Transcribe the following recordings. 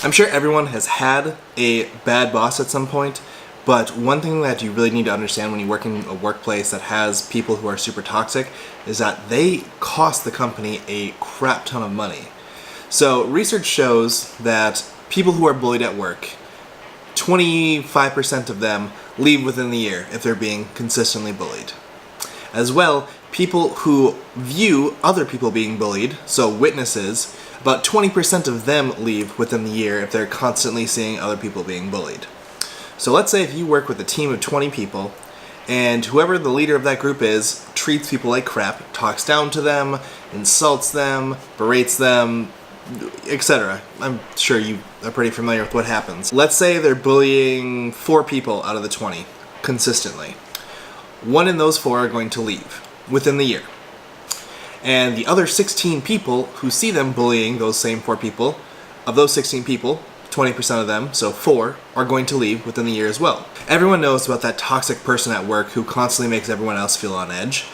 I'm sure everyone has had a bad boss at some point, but one thing that you really need to understand when you work in a workplace that has people who are super toxic is that they cost the company a crap ton of money. So research shows that people who are bullied at work, 25% of them leave within the year if they're being consistently bullied. As well, people who view other people being bullied, so witnesses, about 20% of them leave within the year if they're constantly seeing other people being bullied. So let's say if you work with a team of 20 people, and whoever the leader of that group is treats people like crap, talks down to them, insults them, berates them, etc. I'm sure you are pretty familiar with what happens. Let's say they're bullying 4 people out of the 20 consistently. 1 in those 4 are going to leave within the year. And the other 16 people who see them bullying those same 4 people, of those 16 people, 20% of them, so 4, are going to leave within the year as well. Everyone knows about that toxic person at work who constantly makes everyone else feel on edge.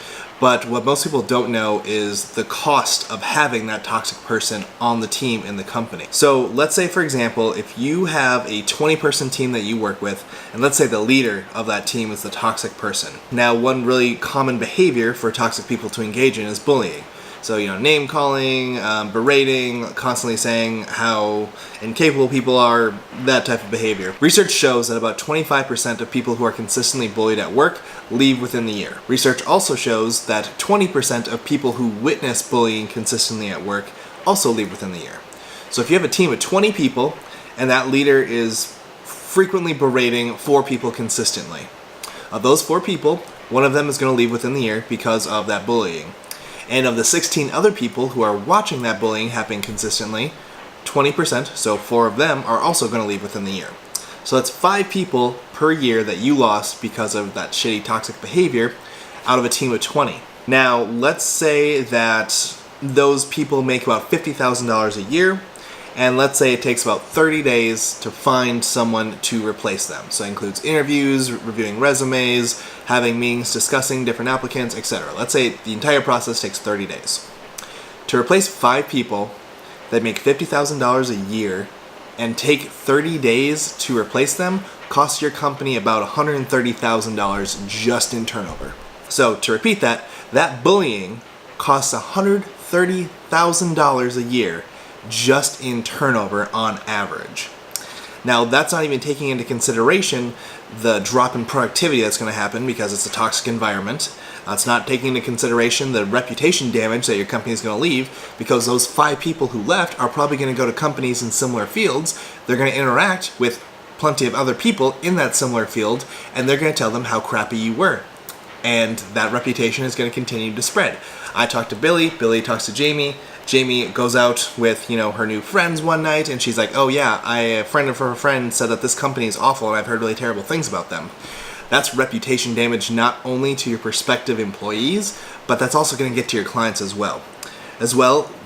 But what most people don't know is the cost of having that toxic person on the team in the company. So let's say, for example, if you have a 20-person team that you work with, and let's say the leader of that team is the toxic person. Now, one really common behavior for toxic people to engage in is bullying. So, name calling, berating, constantly saying how incapable people are, that type of behavior. Research shows that about 25% of people who are consistently bullied at work leave within the year. Research also shows that 20% of people who witness bullying consistently at work also leave within the year. So if you have a team of 20 people and that leader is frequently berating 4 people consistently, of those 4 people, 1 of them is going to leave within the year because of that bullying. And of the 16 other people who are watching that bullying happen consistently, 20%, so 4 of them, are also going to leave within the year. So that's 5 people per year that you lost because of that shitty toxic behavior out of a team of 20. Now, let's say that those people make about $50,000 a year, and let's say it takes about 30 days to find someone to replace them. So it includes interviews, reviewing resumes, having meetings, discussing different applicants, etc. Let's say the entire process takes 30 days. To replace 5 people that make $50,000 a year and take 30 days to replace them costs your company about $130,000 just in turnover. So to repeat that bullying costs $130,000 a year just in turnover on average. Now, that's not even taking into consideration the drop in productivity that's going to happen because it's a toxic environment. It's not taking into consideration the reputation damage that your company is going to leave because those 5 people who left are probably going to go to companies in similar fields. They're going to interact with plenty of other people in that similar field, and they're going to tell them how crappy you were. And that reputation is going to continue to spread. I talked to Billy, Billy talks to Jamie. Jamie goes out with, her new friends one night, and she's like, oh yeah, a friend of her friend said that this company is awful and I've heard really terrible things about them. That's reputation damage not only to your prospective employees, but that's also going to get to your clients as well.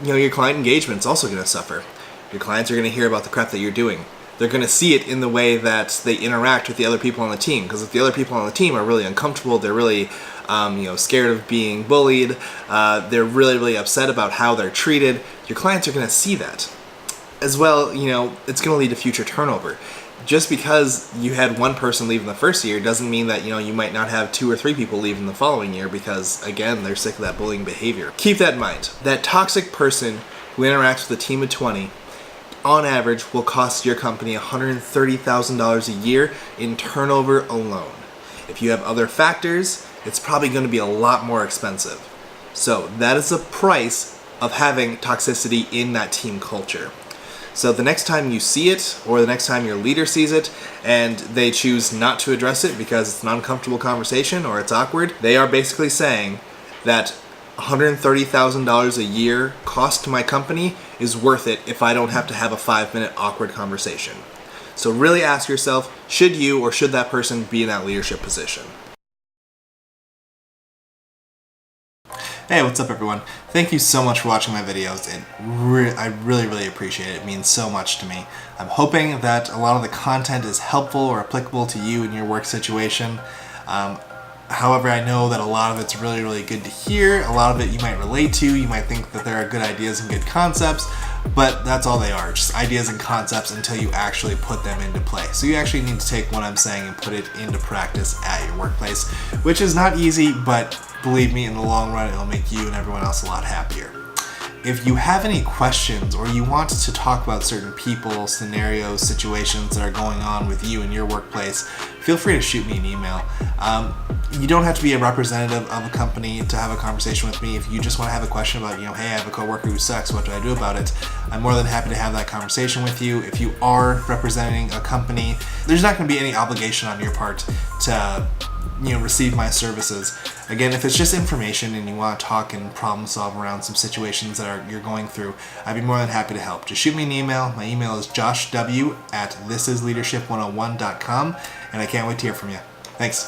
Your client engagement's also going to suffer. Your clients are going to hear about the crap that you're doing. They're going to see it in the way that they interact with the other people on the team, because if the other people on the team are really uncomfortable, they're really scared of being bullied, they're really, really upset about how they're treated, your clients are going to see that. As well, it's going to lead to future turnover. Just because you had 1 person leave in the first year doesn't mean that, you might not have 2 or 3 people leave in the following year because, again, they're sick of that bullying behavior. Keep that in mind. That toxic person who interacts with a team of 20, on average, will cost your company $130,000 a year in turnover alone. If you have other factors, it's probably going to be a lot more expensive. So that is the price of having toxicity in that team culture. So the next time you see it, or the next time your leader sees it, and they choose not to address it because it's an uncomfortable conversation or it's awkward, they are basically saying that $130,000 a year cost to my company is worth it if I don't have to have a 5-minute awkward conversation. So really ask yourself, should you or should that person be in that leadership position? Hey, what's up everyone? Thank you so much for watching my videos. I really, really appreciate it. It means so much to me. I'm hoping that a lot of the content is helpful or applicable to you in your work situation. However, I know that a lot of it's really, really good to hear. A lot of it you might relate to. You might think that there are good ideas and good concepts. But that's all they are, just ideas and concepts until you actually put them into play. So you actually need to take what I'm saying and put it into practice at your workplace, which is not easy, but believe me, in the long run, it'll make you and everyone else a lot happier. If you have any questions or you want to talk about certain people, scenarios, situations that are going on with you in your workplace, feel free to shoot me an email. You don't have to be a representative of a company to have a conversation with me. If you just want to have a question about, hey, I have a coworker who sucks, what do I do about it? I'm more than happy to have that conversation with you. If you are representing a company, there's not going to be any obligation on your part to receive my services. Again, if it's just information and you want to talk and problem solve around some situations that you're going through, I'd be more than happy to help. Just shoot me an email. My email is joshw@thisisleadership101.com, and I can't wait to hear from you. Thanks.